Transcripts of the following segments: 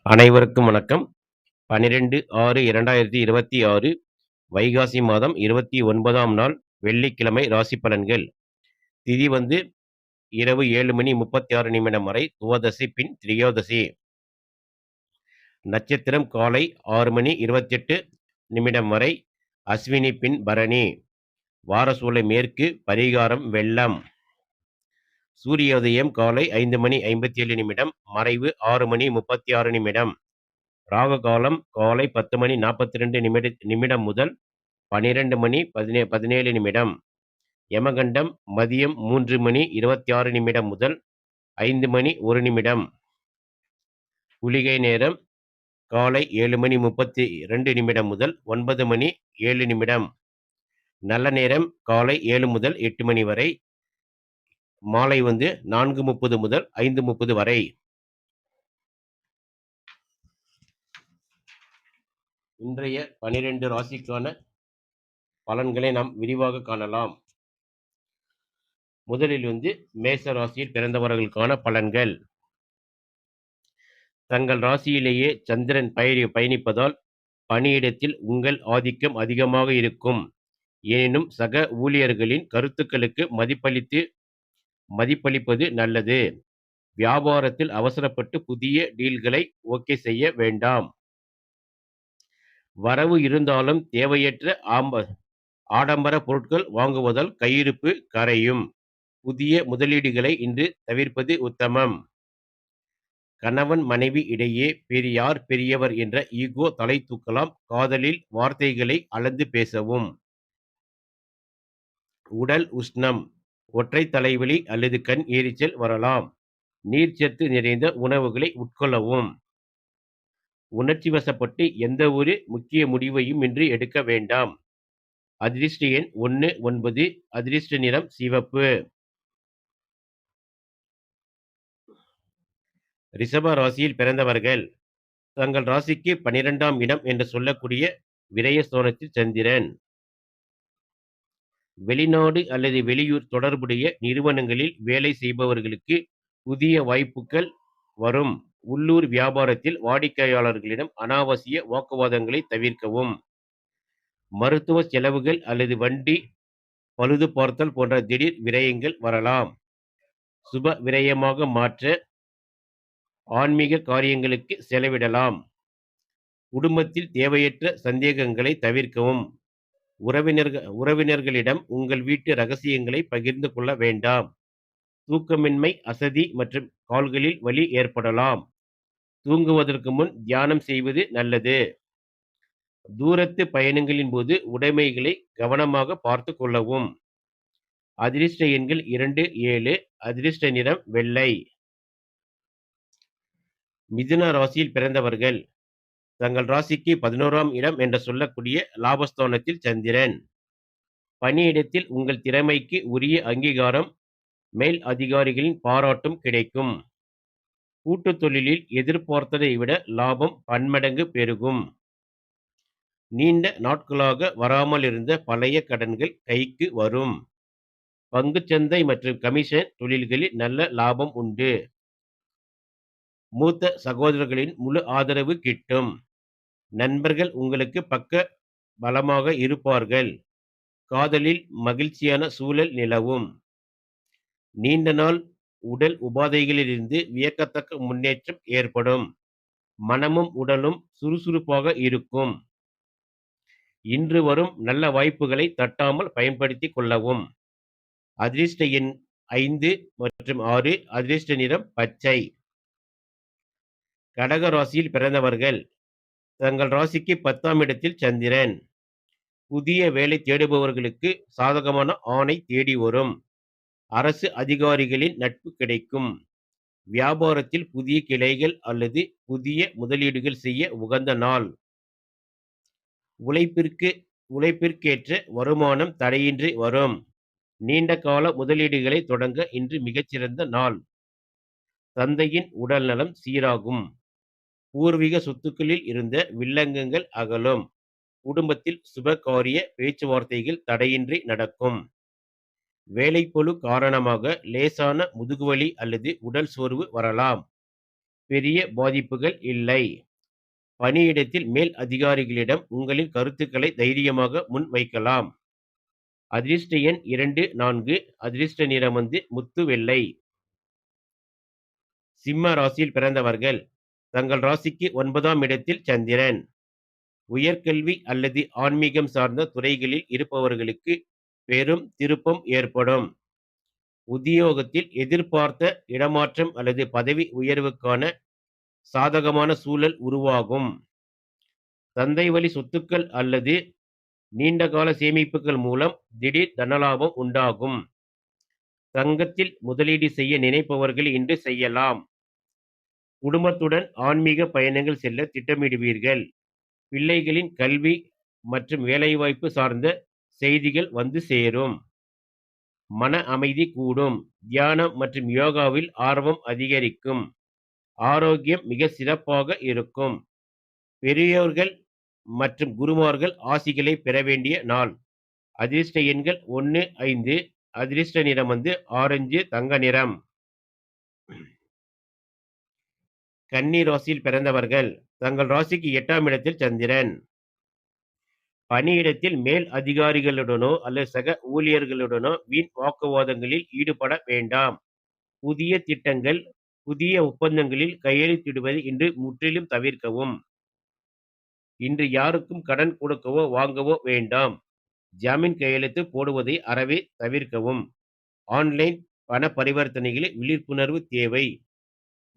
அனைவருக்கும் வணக்கம். 12/6/2026 வைகாசி மாதம் 29ஆம் நாள் வெள்ளிக்கிழமை ராசி பலன்கள். திதி வந்து இரவு 7:36 வரை துவாதசி பின் திரியோதசி. நட்சத்திரம் காலை 6:28 வரை அஸ்வினி பின் பரணி. வாரசூலை மேற்கு. பரிகாரம் வெள்ளம். சூரியோதயம் காலை 5:57 மறைவு 6:36. ராகு காலம் காலை 10:42 முதல் 12:17. யமகண்டம் மதியம் 3:26 முதல் 5:01. குளிகை நேரம் காலை 7:32 முதல் 9:07. நல்ல நேரம் காலை 7 முதல் 8 மணி வரை. மாலை 4:30 முதல் 5:30 வரை. இன்றைய 12 ராசிக்கான பலன்களை நாம் விரிவாக காணலாம். முதலில் மேச ராசியில் பிறந்தவர்களுக்கான பலன்கள். தங்கள் ராசியிலேயே சந்திரன் பயணிப்பதால் பணியிடத்தில் உங்கள் ஆதிக்கம் அதிகமாக இருக்கும். எனினும் சக ஊழியர்களின் கருத்துக்களுக்கு மதிப்பளிப்பது நல்லது. வியாபாரத்தில் அவசரப்பட்டு புதிய டீல்களை ஓகே செய்ய வேண்டாம். வரவு இருந்தாலும் தேவையற்ற ஆடம்பர பொருட்கள் வாங்குவதால் கையிருப்பு கரையும். புதிய முதலீடுகளை இன்று தவிர்ப்பது உத்தமம். கணவன் மனைவி இடையே யார் பெரியவர் என்ற ஈகோ தலை தூக்கலாம். காதலில் வார்த்தைகளை அளந்து பேசவும். உடல் உஷ்ணம். ஒற்றை தலைவலி அல்லது கண் எரிச்சல் வரலாம். நீர்ச்சத்து நிறைந்த உணவுகளை உட்கொள்ளவும். உணர்ச்சி வசப்பட்டு எந்த ஒரு முக்கிய முடிவையும் இன்று எடுக்க வேண்டாம். அதிர்ஷ்ட எண் 1, 9. அதிர்ஷ்ட நிறம் சிவப்பு. ரிஷப ராசியில் பிறந்தவர்கள். தங்கள் ராசிக்கு 12ஆம் இடம் என்று சொல்லக்கூடிய விரயஸ்தானத்தில் சந்திரன். வெளிநாடு அல்லது வெளியூர் தொடர்புடைய நிறுவனங்களில் வேலை செய்பவர்களுக்கு புதிய வாய்ப்புகள் வரும். உள்ளூர் வியாபாரத்தில் வாடிக்கையாளர்களிடம் அனாவசிய வாக்குவாதங்களை தவிர்க்கவும். மருத்துவ செலவுகள் அல்லது வண்டி பழுது பார்த்தல் போன்ற திடீர் விரயங்கள் வரலாம். சுப விரயமாக மாற்ற ஆன்மீக காரியங்களுக்கு செலவிடலாம். குடும்பத்தில் தேவையற்ற சந்தேகங்களை தவிர்க்கவும். உறவினர்களிடம் உங்கள் வீட்டு ரகசியங்களை பகிர்ந்து கொள்ள வேண்டாம். தூக்கமின்மை, அசதி மற்றும் கால்களில் வலி ஏற்படலாம். தூங்குவதற்கு முன் தியானம் செய்வது நல்லது. தூரத்து பயணங்களின் போது உடைமைகளை கவனமாக பார்த்து கொள்ளவும். அதிர்ஷ்ட எண்கள் 2, 7. அதிர்ஷ்ட நிறம் வெள்ளை. மிதுன ராசியில் பிறந்தவர்கள். தங்கள் ராசிக்கு 11ஆம் இடம் என்று சொல்லக்கூடிய லாபஸ்தானத்தில் சந்திரன். பணியிடத்தில் உங்கள் திறமைக்கு உரிய அங்கீகாரம், மேல் அதிகாரிகளின் பாராட்டும் கிடைக்கும். கூட்டு தொழிலில் எதிர்பார்த்ததை விட லாபம் பன்மடங்கு பெருகும். நீண்ட நாட்களாக வராமல் இருந்த பழைய கடன்கள் கைக்கு வரும். பங்குச்சந்தை மற்றும் கமிஷன் தொழில்களில் நல்ல லாபம் உண்டு. மூத்த சகோதரர்களின் முழு ஆதரவு கிட்டும். நண்பர்கள் உங்களுக்கு பக்க பலமாக இருப்பார்கள். காதலில் மகிழ்ச்சியான சூழல் நிலவும். நீண்ட நாள் உடல் உபாதைகளிலிருந்து வியக்கத்தக்க முன்னேற்றம் ஏற்படும். மனமும் உடலும் சுறுசுறுப்பாக இருக்கும். இன்று வரும் நல்ல வாய்ப்புகளை தட்டாமல் பயன்படுத்திக் கொள்ளவும். அதிர்ஷ்ட எண் 5 மற்றும் 6. அதிர்ஷ்ட நிறம் பச்சை. கடக ராசியில் பிறந்தவர்கள். தங்கள் ராசிக்கு 10ஆம் இடத்தில் சந்திரன். புதிய வேலை தேடுபவர்களுக்கு சாதகமான ஆணை தேடி வரும். அரசு அதிகாரிகளின் நட்பு கிடைக்கும். வியாபாரத்தில் புதிய கிளைகள் அல்லது புதிய முதலீடுகள் செய்ய உகந்த நாள். உழைப்பிற்கேற்ற வருமானம் தடையின்றி வரும். நீண்ட கால முதலீடுகளை தொடங்க இன்று மிகச்சிறந்த நாள். தந்தையின் உடல் நலம் சீராகும். பூர்வீக சொத்துக்களில் இருந்த வில்லங்கங்கள் அகலும். குடும்பத்தில் சுபகாரிய பேச்சுவார்த்தைகள் தடையின்றி நடக்கும். வேலைப்பளு காரணமாக லேசான முதுகுவலி அல்லது உடல் சோர்வு வரலாம். பெரிய பாதிப்புகள் இல்லை. பணியிடத்தில் மேல் அதிகாரிகளிடம் உங்களின் கருத்துக்களை தைரியமாக முன்வைக்கலாம். அதிர்ஷ்ட எண் 2, 4. அதிர்ஷ்ட நிறம் முத்து வெள்ளை. சிம்ம ராசியில் பிறந்தவர்கள். தங்கள் ராசிக்கு 9ஆம் இடத்தில் சந்திரன். உயர்கல்வி அல்லது ஆன்மீகம் சார்ந்த துறைகளில் இருப்பவர்களுக்கு பெரும் திருப்பம் ஏற்படும். உத்தியோகத்தில் எதிர்பார்த்த இடமாற்றம் அல்லது பதவி உயர்வுக்கான சாதகமான சூழல் உருவாகும். தந்தை வழி சொத்துக்கள் அல்லது நீண்டகால சேமிப்புகள் மூலம் திடீர் தனலாபம் உண்டாகும். தங்கத்தில் முதலீடு செய்ய நினைப்பவர்கள் இன்று செய்யலாம். குடும்பத்துடன் ஆன்மீக பயணங்கள் செல்ல திட்டமிடுவீர்கள். பிள்ளைகளின் கல்வி மற்றும் வேலைவாய்ப்பு சார்ந்த செய்திகள் வந்து சேரும். மன அமைதி கூடும். தியானம் மற்றும் யோகாவில் ஆர்வம் அதிகரிக்கும். ஆரோக்கியம் மிக சிறப்பாக இருக்கும். பெரியோர்கள் மற்றும் குருமார்கள் ஆசிகளை பெற வேண்டிய நாள். அதிர்ஷ்ட எண்கள் 1, 5. அதிர்ஷ்ட நிறம் ஆரஞ்சு தங்க நிறம். கன்னி ராசியில் பிறந்தவர்கள். தங்கள் ராசிக்கு 8ஆம் இடத்தில் சந்திரன். பணியிடத்தில் மேல் அதிகாரிகளுடனோ அல்லது சக ஊழியர்களுடனோ வீண் வாக்குவாதங்களில் ஈடுபட வேண்டாம். புதிய திட்டங்கள், புதிய ஒப்பந்தங்களில் கையெழுத்திடுவதை இன்று முற்றிலும் தவிர்க்கவும். இன்று யாருக்கும் கடன் கொடுக்கவோ வாங்கவோ வேண்டாம். ஜாமீன் கையெழுத்து போடுவதை அறவே தவிர்க்கவும். ஆன்லைன் பண பரிவர்த்தனைகளில் விழிப்புணர்வு தேவை.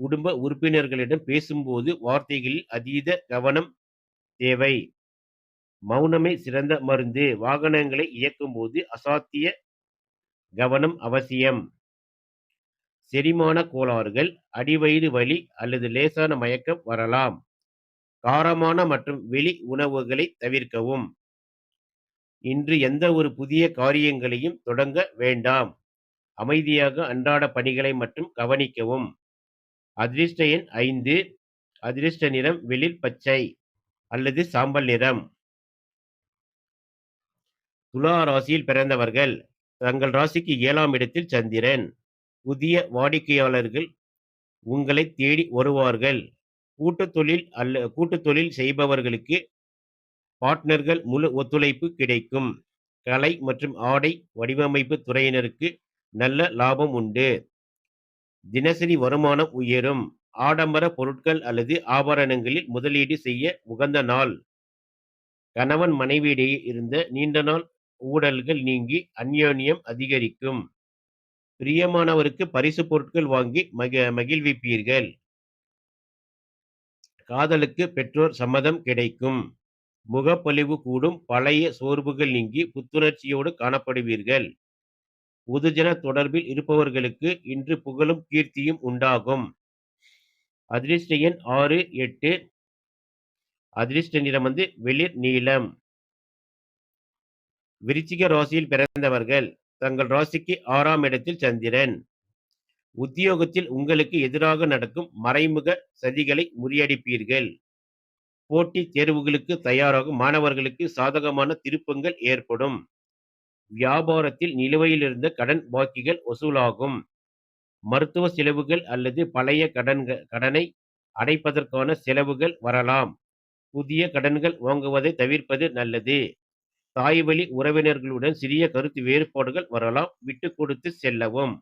குடும்ப உறுப்பினர்களிடம் பேசும்போது வார்த்தைகளில் அதீத கவனம் தேவை. மௌனமே சிறந்த மருந்து. வாகனங்களை இயக்கும்போது அசாத்திய கவனம் அவசியம். செரிமான கோளாறுகள், அடிவயிறு வலி அல்லது லேசான மயக்கம் வரலாம். காரமான மற்றும் வெளி உணவுகளை தவிர்க்கவும். இன்று எந்த ஒரு புதிய காரியங்களையும் தொடங்க வேண்டாம். அமைதியாக அன்றாட பணிகளை மட்டும் கவனிக்கவும். அதிர்ஷ்ட எண் 5. அதிர்ஷ்ட நிறம் வெளிர் பச்சை அல்லது சாம்பல் நிறம். துலா ராசியில் பிறந்தவர்கள். தங்கள் ராசிக்கு 7ஆம் இடத்தில் சந்திரன். புதிய வாடிக்கையாளர்கள் உங்களை தேடி வருவார்கள். கூட்டுத் தொழில் செய்பவர்களுக்கு பார்ட்னர்கள் முழு ஒத்துழைப்பு கிடைக்கும். கலை மற்றும் ஆடை வடிவமைப்பு துறையினருக்கு நல்ல லாபம் உண்டு. தினசரி வருமானம் உயரும். ஆடம்பர பொருட்கள் அல்லது ஆபரணங்களில் முதலீடு செய்ய உகந்த நாள். கணவன் மனைவியிடையே இருந்த நீண்ட நாள் ஊடல்கள் நீங்கி அந்யோன்யம் அதிகரிக்கும். பிரியமானவருக்கு பரிசு பொருட்கள் வாங்கி மகிழ்விப்பீர்கள். காதலுக்கு பெற்றோர் சம்மதம் கிடைக்கும். முகப்பொலிவு கூடும். பழைய சோர்வுகள் நீங்கி புத்துணர்ச்சியோடு காணப்படுவீர்கள். பொதுஜன தொடர்பில் இருப்பவர்களுக்கு இன்று புகழும் கீர்த்தியும் உண்டாகும். அதிர்ஷ்ட எண் 6, 8. அதிர்ஷ்ட நிறம் வெளிர் நீலம். விருச்சிக ராசியில் பிறந்தவர்கள். தங்கள் ராசிக்கு 6ஆம் இடத்தில் சந்திரன். உத்தியோகத்தில் உங்களுக்கு எதிராக நடக்கும் மறைமுக சதிகளை முறியடிப்பீர்கள். போட்டித் தேர்வுகளுக்கு தயாராகும் மாணவர்களுக்கு சாதகமான திருப்பங்கள் ஏற்படும். வியாபாரத்தில் நிலுவையில் இருந்த கடன் பாக்கிகள் வசூலாகும். மருத்துவ செலவுகள் அல்லது பழைய கடனை அடைப்பதற்கான செலவுகள் வரலாம். புதிய கடன்கள் வாங்குவதை தவிர்ப்பது நல்லது. தாய் வழி உறவினர்களுடன் சிறிய கருத்து வேறுபாடுகள் வரலாம். விட்டு கொடுத்து செல்லவும்.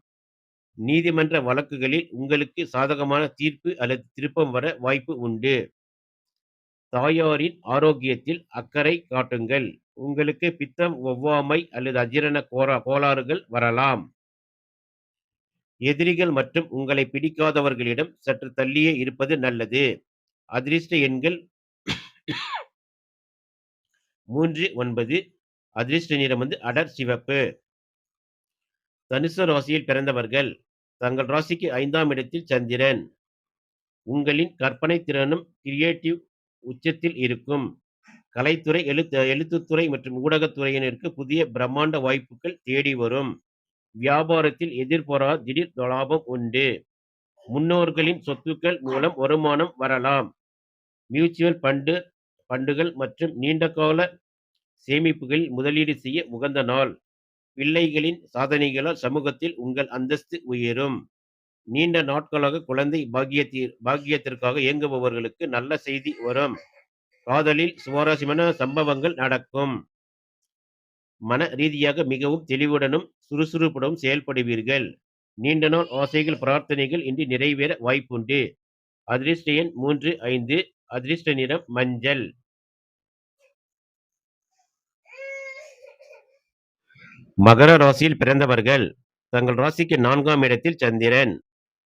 நீதிமன்ற வழக்குகளில் உங்களுக்கு சாதகமான தீர்ப்பு அல்லது திருப்பம் வர வாய்ப்பு உண்டு. தாயாரின் ஆரோக்கியத்தில் அக்கறை காட்டுங்கள். உங்களுக்கு பித்தம், ஒவ்வாமை அல்லது அஜீரண கோளாறுகள் வரலாம். எதிரிகள் மற்றும் உங்களை பிடிக்காதவர்களிடம் சற்று தள்ளியே இருப்பது நல்லது. அதிர்ஷ்ட எண்கள் 3, 9. அதிர்ஷ்ட நிறம் அடர் சிவப்பு. தனுசு ராசியில் பிறந்தவர்கள். தங்கள் ராசிக்கு 5ஆம் இடத்தில் சந்திரன். உங்களின் கற்பனை திறனும் கிரியேட்டிவ் உச்சத்தில் இருக்கும். கலைத்துறை, எழுத்துத்துறை மற்றும் ஊடகத்துறையினருக்கு புதிய பிரம்மாண்ட வாய்ப்புகள் தேடி வரும். வியாபாரத்தில் எதிர்பாராத திடீர் லாபம் உண்டு. முன்னோர்களின் சொத்துக்கள் மூலம் வருமானம் வரலாம். மியூச்சுவல் ஃபண்டுகள் மற்றும் நீண்டகால சேமிப்புகளில் முதலீடு செய்ய உகந்த நாள். பிள்ளைகளின் சாதனைகளால் சமூகத்தில் உங்கள் அந்தஸ்து உயரும். நீண்ட நாட்களாக குழந்தை பாக்கியத்திற்காக இயங்குபவர்களுக்கு நல்ல செய்தி வரும். காதலில் சுவாரஸ்யமான சம்பவங்கள் நடக்கும். மன ரீதியாக மிகவும் தெளிவுடனும் சுறுசுறுப்புடனும் செயல்படுவீர்கள். நீண்ட நாள் ஆசைகள், பிரார்த்தனைகள் இன்று நிறைவேற வாய்ப்புண்டு. அதிர்ஷ்ட எண் 3, 5. அதிர்ஷ்ட நிறம் மஞ்சள். மகர ராசியில் பிறந்தவர்கள். தங்கள் ராசிக்கு 4ஆம் இடத்தில் சந்திரன்.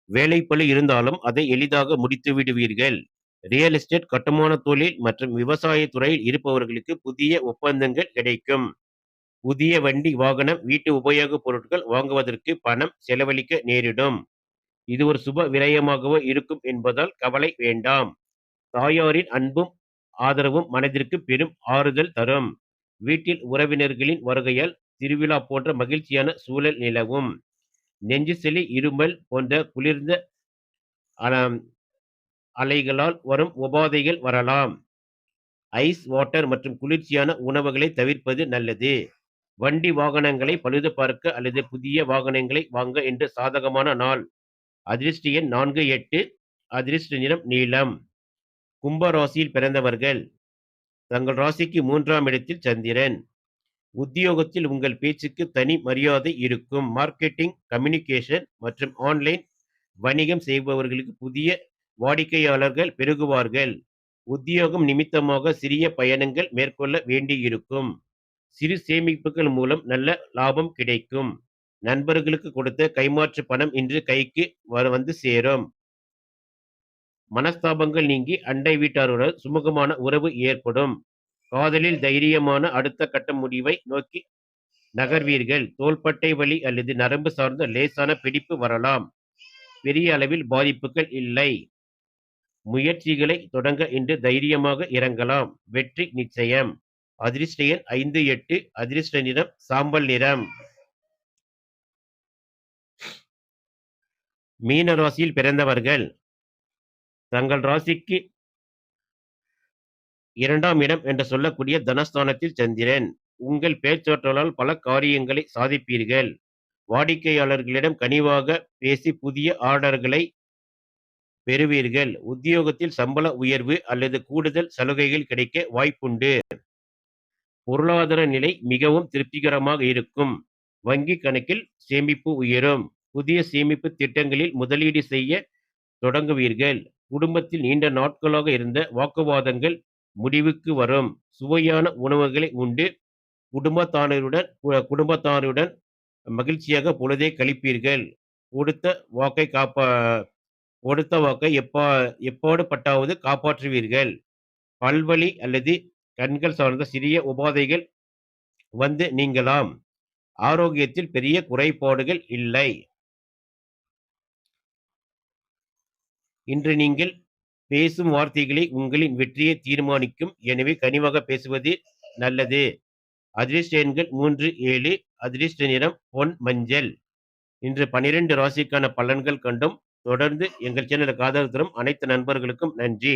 வேலைப்பளு இருந்தாலும் அதை எளிதாக முடித்து விடுவீர்கள். ரியல் எஸ்டேட், கட்டுமான தொழில் மற்றும் விவசாய துறையில் இருப்பவர்களுக்கு புதிய ஒப்பந்தங்கள் கிடைக்கும். புதிய வண்டி, வாகனம், வீட்டு உபயோகப் பொருட்கள் வாங்குவதற்கு பணம் செலவழிக்க நேரிடும். இது ஒரு சுப விரயமாகவோ இருக்கும் என்பதால் கவலை வேண்டாம். தாயாரின் அன்பும் ஆதரவும் மனதிற்கு பெரும் ஆறுதல் தரும். வீட்டில் உறவினர்களின் வருகையால் திருவிழா போன்ற மகிழ்ச்சியான சூழல் நிலவும். நெஞ்சு சளி, இருமல் போன்ற குளிர்ந்த அலைகளால் வரும் உபாதைகள் வரலாம். ஐஸ் வாட்டர் மற்றும் குளிர்ச்சியான உணவுகளை தவிர்ப்பது நல்லது. வண்டி வாகனங்களை பழுது பார்க்க அல்லது புதிய வாகனங்களை வாங்க இன்று சாதகமான நாள். அதிர்ஷ்ட எண் 4, 8. அதிர்ஷ்ட நிறம் நீலம். கும்ப ராசியில் பிறந்தவர்கள். தங்கள் ராசிக்கு 3ஆம் இடத்தில் சந்திரன். உத்தியோகத்தில் உங்கள் பேச்சுக்கு தனி மரியாதை இருக்கும். மார்க்கெட்டிங், கம்யூனிகேஷன் மற்றும் ஆன்லைன் வணிகம் செய்பவர்களுக்கு புதிய வாடிக்கையாளர்கள் பெருகுவார்கள். உத்தியோகம் நிமித்தமாக சிறிய பயணங்கள் மேற்கொள்ள வேண்டியிருக்கும். சிறு சேமிப்புகள் மூலம் நல்ல லாபம் கிடைக்கும். நண்பர்களுக்கு கொடுத்த கைமாற்று பணம் இன்று கைக்கு வந்து சேரும். மனஸ்தாபங்கள் நீங்கி அண்டை வீட்டாருடன் சுமூகமான உறவு ஏற்படும். காதலில் தைரியமான அடுத்த கட்ட முடிவை நோக்கி நகர்வீர்கள். தோள்பட்டை வலி அல்லது நரம்பு சார்ந்த லேசான பிடிப்பு வரலாம். பெரிய அளவில் பாதிப்புகள் இல்லை. முயற்சிகளை தொடங்க இன்று தைரியமாக இறங்கலாம். வெற்றி நிச்சயம். அதிர்ஷ்ட எண் 5, 8. அதிர்ஷ்ட நிறம் சாம்பல் நிறம். மீன ராசியில் பிறந்தவர்கள். தங்கள் ராசிக்கு 2ஆம் இடம் என்று சொல்லக்கூடிய தனஸ்தானத்தில் சந்திரன். உங்கள் பேச்சாற்றலால் பல காரியங்களை சாதிப்பீர்கள். வாடிக்கையாளர்களிடம் கனிவாக பேசி புதிய ஆர்டர்களை பெறுவீர்கள். உத்தியோகத்தில் சம்பள உயர்வு அல்லது கூடுதல் சலுகைகள் கிடைக்க வாய்ப்புண்டு. பொருளாதார நிலை மிகவும் திருப்திகரமாக இருக்கும். வங்கி கணக்கில் சேமிப்பு உயரும். புதிய சேமிப்பு திட்டங்களில் முதலீடு செய்ய தொடங்குவீர்கள். குடும்பத்தில் நீண்ட நாட்களாக இருந்த வாக்குவாதங்கள் முடிவுக்கு வரும். சுவையான உணவுகளை உண்டு குடும்பத்தாருடன் மகிழ்ச்சியாக பொழுதை கழிப்பீர்கள். கொடுத்த வாக்கை எப்பாடு பட்டாவது காப்பாற்றுவீர்கள். பல்வலி அல்லது கண்கள் சார்ந்த சிறிய உபாதைகள் வந்து நீங்கலாம். ஆரோக்கியத்தில் பெரிய குறைபாடுகள் இல்லை. இன்று நீங்கள் பேசும் வார்த்தைகளை உங்களின் வெற்றியை தீர்மானிக்கும். எனவே கனிவாக பேசுவது நல்லது. அதிர்ஷ்ட எண்கள் 3, 7. அதிர்ஷ்ட நிறம் பொன் மஞ்சள். இன்று 12 ராசிக்கான பலன்கள் கண்டும். தொடர்ந்து எங்கள் சேனலுக்கு ஆதரவு தரும் அனைத்து நண்பர்களுக்கும் நன்றி.